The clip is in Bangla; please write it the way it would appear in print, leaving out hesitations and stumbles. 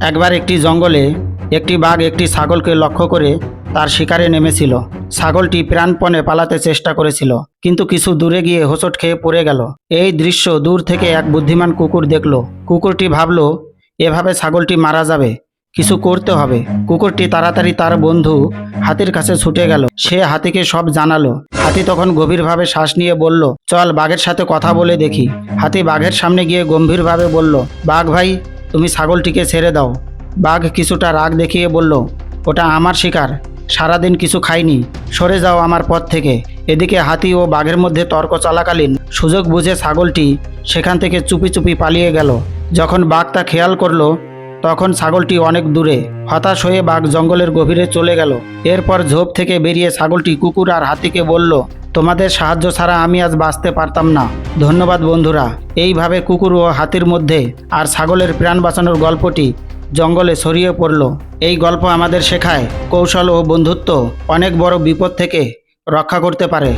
একবার একটি জঙ্গলে একটি বাঘ একটি ছাগলকে লক্ষ্য করে তার শিকারে নেমেছিল। ছাগলটি প্রাণপণে পালাতে চেষ্টা করেছিল, কিন্তু কিছু দূরে গিয়ে হোঁচট খেয়ে পড়ে গেল। এই দৃশ্য দূর থেকে এক বুদ্ধিমান কুকুর দেখল। কুকুরটি ভাবল, এভাবে ছাগলটি মারা যাবে, কিছু করতে হবে। কুকুরটি তাড়াতাড়ি তার বন্ধু হাতির কাছে ছুটে গেল। সে হাতিকে সব জানালো। হাতি তখন গভীরভাবে শ্বাস নিয়ে বলল, চল বাঘের সাথে কথা বলে দেখি। হাতি বাঘের সামনে গিয়ে গম্ভীরভাবে বলল, বাঘ ভাই, তুমি ছাগলটিকে ছেড়ে দাও। বাঘ কিছুটা রাগ দেখিয়ে বলল, ওটা আমার শিকার, সারাদিন কিছু খাইনি, সরে যাও আমার পথ থেকে। এদিকে হাতি ও বাঘের মধ্যে তর্ক চলাকালীন সুযোগ বুঝে ছাগলটি সেখান থেকে চুপি চুপি পালিয়ে গেল। যখন বাঘ তা খেয়াল করলো, তখন ছাগলটি অনেক দূরে। হতাশ হয়ে বাঘ জঙ্গলের গভীরে চলে গেল। এরপর ঝোপ থেকে বেরিয়ে ছাগলটি কুকুর আর হাতিকে বলল, তোমাদের সাহায্য ছাড়া আমি আজ বাঁচতে পারতাম না। ধন্যবাদ বন্ধুরা। এইভাবে কুকুর ও হাতির মধ্যে আর ছাগলের প্রাণ বাঁচানোর গল্পটি জঙ্গলে ছড়িয়ে পড়ল। এই গল্প আমাদের শেখায় কৌশল ও বন্ধুত্ব অনেক বড় বিপদ থেকে রক্ষা করতে পারে।